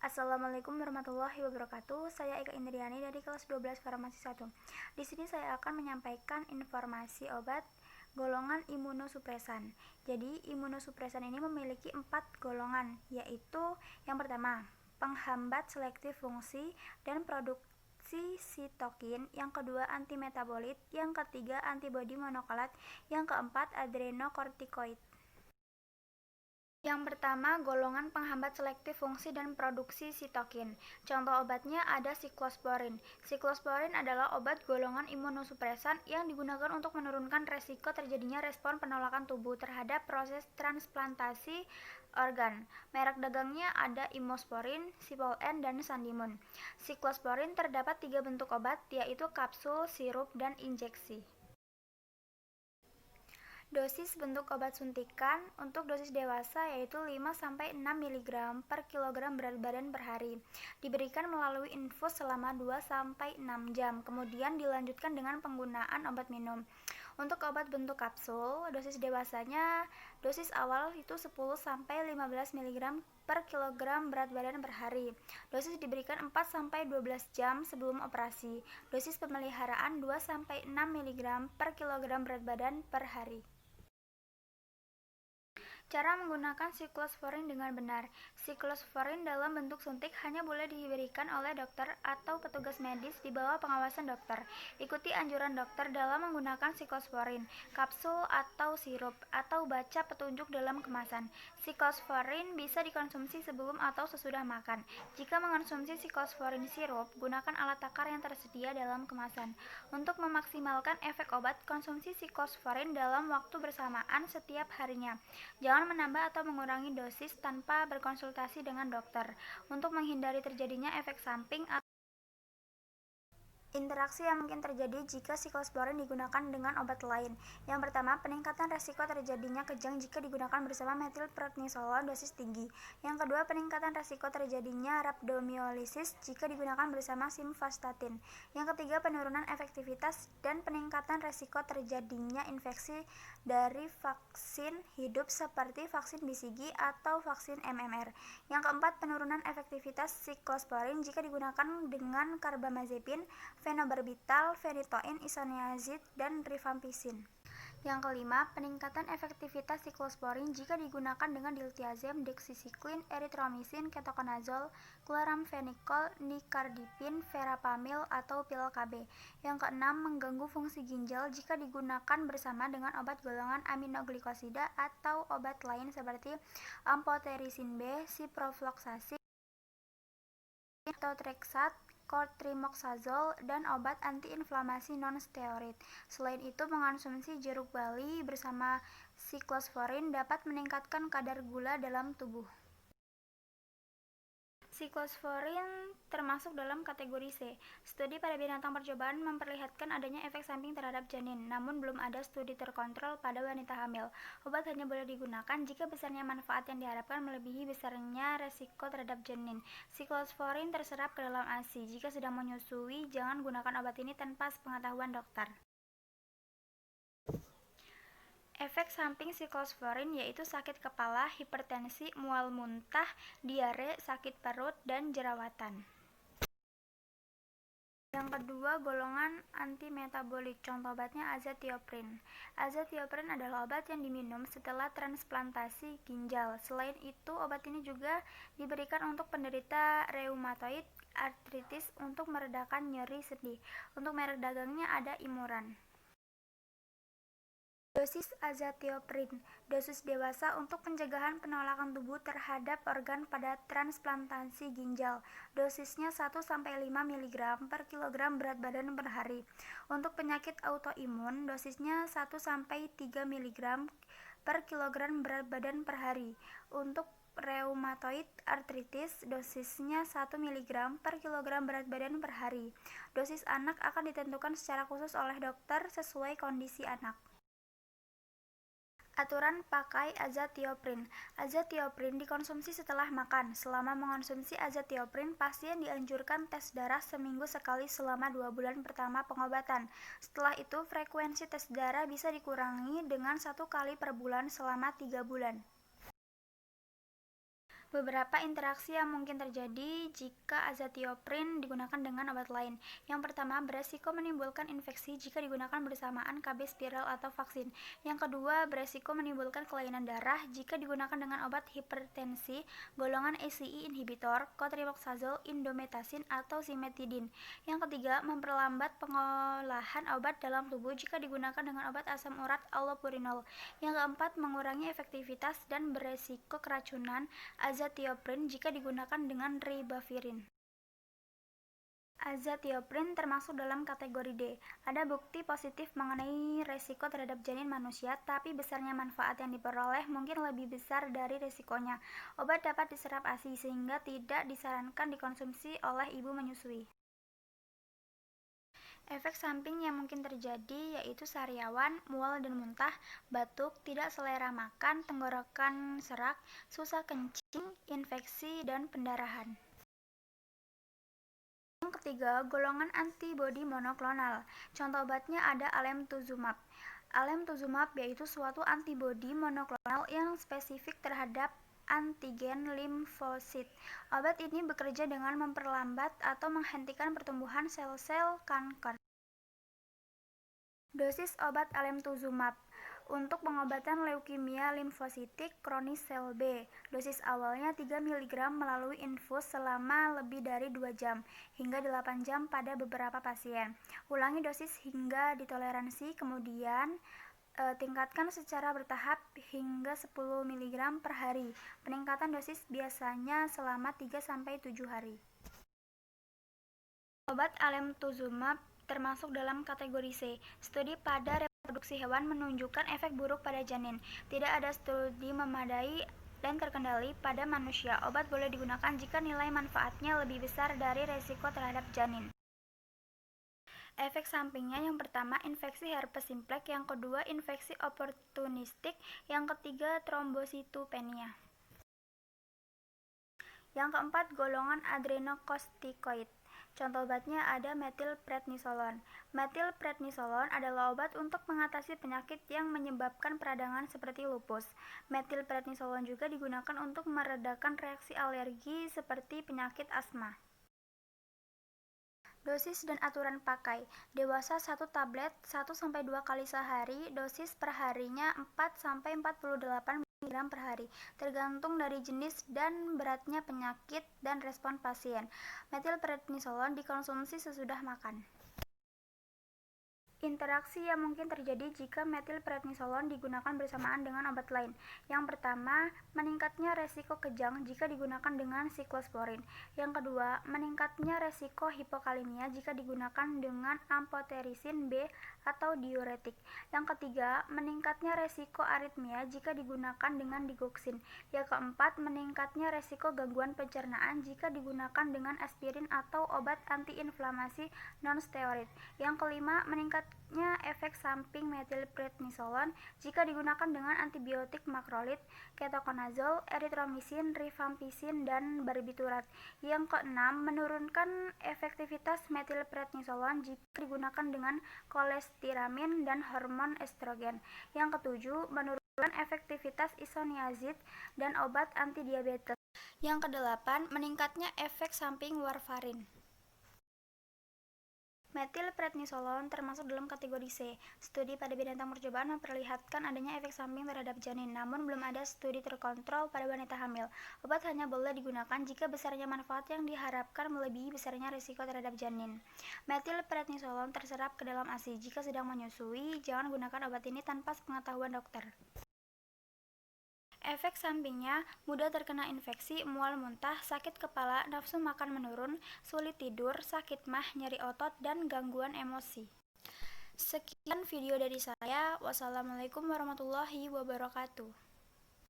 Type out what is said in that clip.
Assalamualaikum warahmatullahi wabarakatuh. Saya Eka Indriani dari kelas 12 Farmasi 1. Di sini saya akan menyampaikan informasi obat golongan imunosupresan. Jadi, imunosupresan ini memiliki 4 golongan, yaitu yang pertama, penghambat selektif fungsi dan produksi sitokin, yang kedua antimetabolit, yang ketiga antibodi monoklorat, yang keempat adrenokortikoid. Yang pertama, golongan penghambat selektif fungsi dan produksi sitokin. Contoh obatnya ada siklosporin. Siklosporin adalah obat golongan imunosupresan yang digunakan untuk menurunkan resiko terjadinya respon penolakan tubuh terhadap proses transplantasi organ. Merek dagangnya ada Imosporin, Sipol-N, dan Sandimun. Siklosporin terdapat 3 bentuk obat, yaitu kapsul, sirup, dan injeksi. Dosis bentuk obat suntikan untuk dosis dewasa yaitu 5-6 mg per kilogram berat badan per hari. Diberikan melalui infus selama 2-6 jam, kemudian dilanjutkan dengan penggunaan obat minum. Untuk obat bentuk kapsul, dosis dewasanya dosis awal itu 10-15 mg per kilogram berat badan per hari. Dosis diberikan 4-12 jam sebelum operasi. Dosis pemeliharaan 2-6 mg per kilogram berat badan per hari. Cara menggunakan siklosporin dengan benar. Siklosporin dalam bentuk suntik hanya boleh diberikan oleh dokter atau petugas medis di bawah pengawasan dokter. Ikuti anjuran dokter dalam menggunakan siklosporin, kapsul atau sirup, atau baca petunjuk dalam kemasan. Siklosporin bisa dikonsumsi sebelum atau sesudah makan. Jika mengonsumsi siklosporin sirup, gunakan alat takar yang tersedia dalam kemasan. Untuk memaksimalkan efek obat, konsumsi siklosporin dalam waktu bersamaan setiap harinya. Jangan menambah atau mengurangi dosis tanpa berkonsultasi dengan dokter untuk menghindari terjadinya efek samping atau interaksi yang mungkin terjadi jika siklosporin digunakan dengan obat lain. Yang pertama, peningkatan resiko terjadinya kejang jika digunakan bersama metilprednisolon dosis tinggi. Yang kedua, peningkatan resiko terjadinya rhabdomyolysis jika digunakan bersama simvastatin. Yang ketiga, penurunan efektivitas dan peningkatan resiko terjadinya infeksi dari vaksin hidup seperti vaksin BCG atau vaksin MMR. Yang keempat, penurunan efektivitas siklosporin jika digunakan dengan karbamazepin, fenobarbital, phenytoin, isoniazid, dan rifampicin. Yang kelima, peningkatan efektivitas siklosporin jika digunakan dengan diltiazem, deksisiklin, eritromisin, ketokonazol, chloramphenicol, nicardipin, verapamil, atau pil KB. Yang keenam, mengganggu fungsi ginjal jika digunakan bersama dengan obat golongan aminoglikosida atau obat lain seperti amphoterisin B, ciprofloxacin, methotrexate, cotrimoxazole, dan obat antiinflamasi non-steroid. Selain itu, mengonsumsi jeruk bali bersama siklosporin dapat meningkatkan kadar gula dalam tubuh. Siklosporin termasuk dalam kategori C. Studi pada binatang percobaan memperlihatkan adanya efek samping terhadap janin, namun belum ada studi terkontrol pada wanita hamil. Obat hanya boleh digunakan jika besarnya manfaat yang diharapkan melebihi besarnya resiko terhadap janin. Siklosporin terserap ke dalam ASI. Jika sedang menyusui, jangan gunakan obat ini tanpa sepengetahuan dokter. Efek samping siklosporin yaitu sakit kepala, hipertensi, mual muntah, diare, sakit perut, dan jerawatan. Yang kedua, golongan antimetabolik. Contoh obatnya azathioprin. Azathioprin adalah obat yang diminum setelah transplantasi ginjal. Selain itu, obat ini juga diberikan untuk penderita reumatoid artritis untuk meredakan nyeri sendi. Untuk merek dagangnya ada Imuran. Dosis azathioprin, dosis dewasa untuk pencegahan penolakan tubuh terhadap organ pada transplantasi ginjal. Dosisnya 1-5 mg per kilogram berat badan per hari. Untuk penyakit autoimun, dosisnya 1-3 mg per kilogram berat badan per hari. Untuk reumatoid artritis, dosisnya 1 mg per kilogram berat badan per hari. Dosis anak akan ditentukan secara khusus oleh dokter sesuai kondisi anak. Aturan pakai azathioprin. Azathioprin dikonsumsi setelah makan. Selama mengonsumsi azathioprin, pasien dianjurkan tes darah seminggu sekali selama 2 bulan pertama pengobatan. Setelah itu, frekuensi tes darah bisa dikurangi dengan 1 kali per bulan selama 3 bulan. Beberapa interaksi yang mungkin terjadi jika azathioprin digunakan dengan obat lain. Yang pertama, beresiko menimbulkan infeksi jika digunakan bersamaan KB spiral atau vaksin. Yang kedua, beresiko menimbulkan kelainan darah jika digunakan dengan obat hipertensi golongan ACE inhibitor, cotrimoxazole, indomethacin, atau cimetidine. Yang ketiga, memperlambat pengolahan obat dalam tubuh jika digunakan dengan obat asam urat allopurinol. Yang keempat, mengurangi efektivitas dan beresiko keracunan azathioprin jika digunakan dengan ribavirin. Azathioprin termasuk dalam kategori D. Ada bukti positif mengenai resiko terhadap janin manusia, tapi besarnya manfaat yang diperoleh mungkin lebih besar dari resikonya. Obat dapat diserap ASI sehingga tidak disarankan dikonsumsi oleh ibu menyusui. Efek samping yang mungkin terjadi yaitu sariawan, mual dan muntah, batuk, tidak selera makan, tenggorokan serak, susah kencing, infeksi, dan pendarahan. Yang ketiga, golongan antibodi monoklonal. Contoh obatnya ada alemtuzumab. Alemtuzumab yaitu suatu antibodi monoklonal yang spesifik terhadap antigen limfosit. Obat ini bekerja dengan memperlambat atau menghentikan pertumbuhan sel-sel kanker. Dosis obat alemtuzumab untuk pengobatan leukemia limfositik kronis sel B. Dosis awalnya 3 mg melalui infus selama lebih dari 2 jam hingga 8 jam pada beberapa pasien. Ulangi dosis hingga ditoleransi, kemudian tingkatkan secara bertahap hingga 10 mg per hari. Peningkatan dosis biasanya selama 3-7 hari. Obat alemtuzumab termasuk dalam kategori C. Studi pada reproduksi hewan menunjukkan efek buruk pada janin. Tidak ada studi memadai dan terkendali pada manusia. Obat boleh digunakan jika nilai manfaatnya lebih besar dari resiko terhadap janin. Efek sampingnya yang pertama infeksi herpes simplex, yang kedua infeksi oportunistik, yang ketiga trombositopenia. Yang keempat, golongan adrenokostikoid. Contoh obatnya ada metilprednisolon. Metilprednisolon adalah obat untuk mengatasi penyakit yang menyebabkan peradangan seperti lupus. Metilprednisolon juga digunakan untuk meredakan reaksi alergi seperti penyakit asma. Dosis dan aturan pakai. Dewasa 1 tablet 1-2 kali sehari, dosis per harinya 4-48 mg per hari, tergantung dari jenis dan beratnya penyakit dan respon pasien. Metilprednisolon dikonsumsi sesudah makan. Interaksi yang mungkin terjadi jika metilprednisolon digunakan bersamaan dengan obat lain. Yang pertama, meningkatnya resiko kejang jika digunakan dengan siklosporin. Yang kedua, meningkatnya resiko hipokalemia jika digunakan dengan amphoterisin B atau diuretik. Yang ketiga, meningkatnya resiko aritmia jika digunakan dengan digoxin. Yang keempat, meningkatnya resiko gangguan pencernaan jika digunakan dengan aspirin atau obat antiinflamasi non-steroid. Yang kelima, meningkatnya efek samping metilprednisolon jika digunakan dengan antibiotik makrolid, ketokonazol, eritromisin, rifampicin, dan barbiturat. Yang keenam, menurunkan efektivitas metilprednisolon jika digunakan dengan kolestiramin dan hormon estrogen. Yang ketujuh, menurunkan efektivitas isoniazid dan obat antidiabetes. Yang kedelapan, meningkatnya efek samping warfarin. Metilprednisolon termasuk dalam kategori C. Studi pada binatang percobaan memperlihatkan adanya efek samping terhadap janin, namun belum ada studi terkontrol pada wanita hamil. Obat hanya boleh digunakan jika besarnya manfaat yang diharapkan melebihi besarnya risiko terhadap janin. Metilprednisolon terserap ke dalam ASI. Jika sedang menyusui, jangan gunakan obat ini tanpa sepengetahuan dokter. Efek sampingnya mudah terkena infeksi, mual muntah, sakit kepala, nafsu makan menurun, sulit tidur, sakit mah, nyeri otot, dan gangguan emosi. Sekian video dari saya. Wassalamualaikum warahmatullahi wabarakatuh.